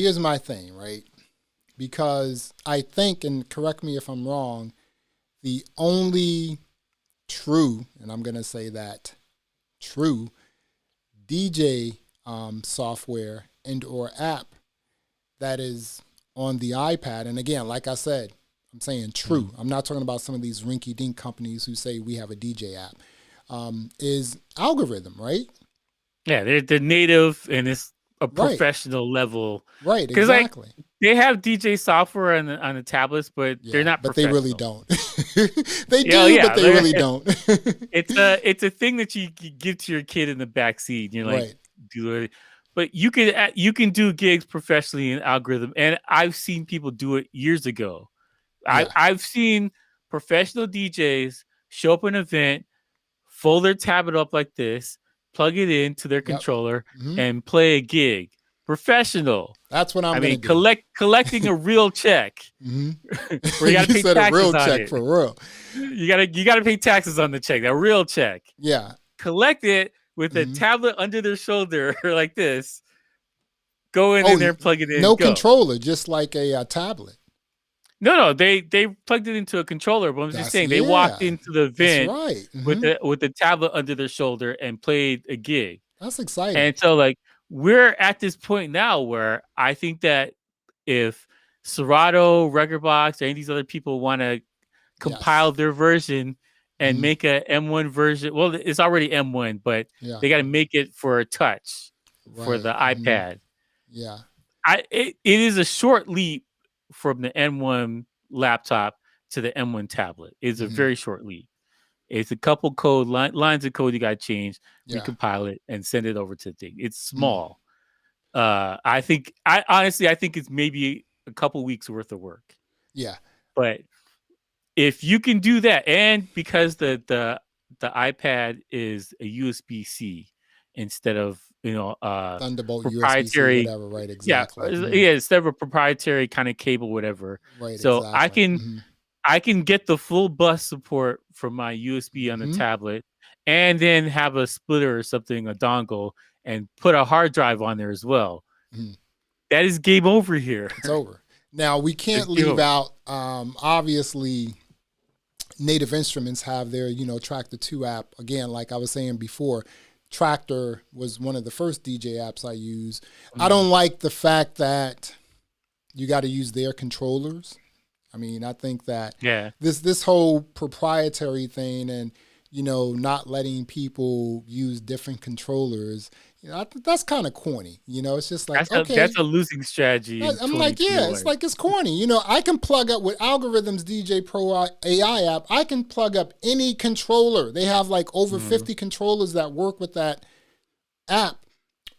here's my thing, right? Because I think, and correct me if I'm wrong, the only true, and I'm going to say that true, DJ software and or app that is on the iPad, and again, like I said, I'm saying true. I'm not talking about some of these rinky-dink companies who say we have a DJ app, is Algorithm, right? Yeah, they're native and it's a Right. professional level. Right, Because like exactly. they have DJ software on the tablets, but they're Yeah, not but they professional. really don't. They Yeah, do, yeah, but they really don't. it's a thing that you give to your kid in the back seat. You're like, Right. do it, but you can do gigs professionally in Algorithm, and I've seen people do it years ago. Yeah. I've seen professional DJs show up an event, fold their tablet up like this, plug it into their Yep. controller, Mm-hmm. and play a gig. Professional. That's what I'm I going mean, to do. collecting a real check. Mm-hmm. Where you got to You pay said a taxes real on check it. for real. You gotta pay taxes on the check. That real check. Yeah. Collect it with a tablet under their shoulder like this. Go in there, plug it in. No go. controller, just like a tablet. No, they plugged it into a controller. But I'm just saying they walked into the event with the tablet under their shoulder and played a gig. That's exciting. And so like we're at this point now where I think that if Serato, Rekordbox, or any of these other people want to compile their version and make a M1 version, well, it's already M1, but they got to make it for a touch for the iPad. Yeah, it is a short leap from the M1 laptop to the M1 tablet. It's a very short leap. It's a couple lines of code you got to change, recompile it, and send it over to the thing. It's small. I honestly think it's maybe a couple weeks worth of work. Yeah. But if you can do that, and because the iPad is a USB-C instead of Thunderbolt, proprietary, USB-C, whatever, right? Exactly. Yeah, instead of a proprietary kind of cable, whatever. Right. So exactly. I can get the full bus support from my USB on the tablet, and then have a splitter or something, a dongle, and put a hard drive on there as well. That is game over here. It's over. Now we can't leave out. Obviously, Native Instruments have their Tractor 2 app. Again, like I was saying before, Tractor was one of the first DJ apps I used. I don't like the fact that you got to use their controllers. I mean, I think that this whole proprietary thing and not letting people use different controllers, that's kind of corny. It's just like that's a losing strategy. I'm like, it's like it's corny. I can plug up with Algorithm's DJ Pro AI app. I can plug up any controller. They have like over 50 controllers that work with that app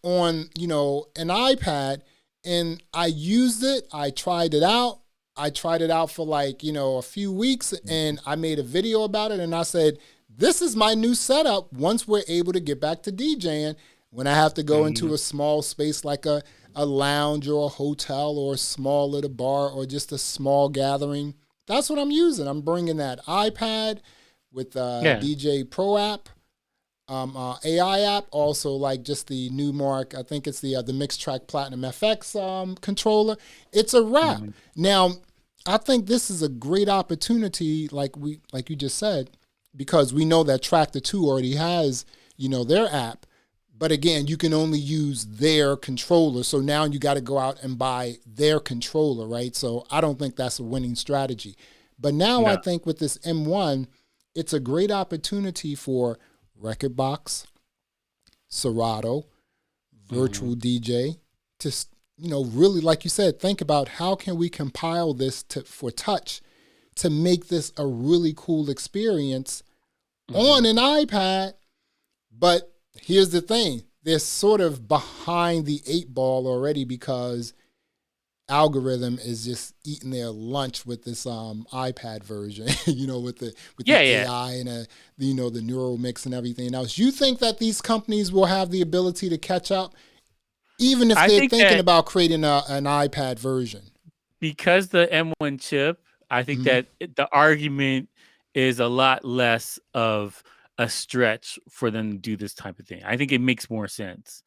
on an iPad, and I used it. I tried it out. For like, a few weeks, and I made a video about it, and I said, this is my new setup once we're able to get back to DJing. When I have to go into a small space like a lounge or a hotel or a small little bar or just a small gathering, that's what I'm using. I'm bringing that iPad with DJ Pro app, AI app, also like just the new I think it's the Mix Track Platinum FX controller. It's a wrap. Now, I think this is a great opportunity, like you just said, because we know that Tractor 2 already has, their app. But again, you can only use their controller. So now you got to go out and buy their controller, right? So I don't think that's a winning strategy. But now I think with this M1, it's a great opportunity for Rekordbox, Serato, Virtual DJ to, really, like you said, think about how can we compile this for touch to make this a really cool experience on an iPad. But here's the thing. They're sort of behind the 8 ball already because Algorithm is just eating their lunch with this iPad version, with the AI and the neural mix and everything else. You think that these companies will have the ability to catch up, even if they're thinking about creating an iPad version? Because the M1 chip, I think that the argument is a lot less of a stretch for them to do this type of thing. I think it makes more sense.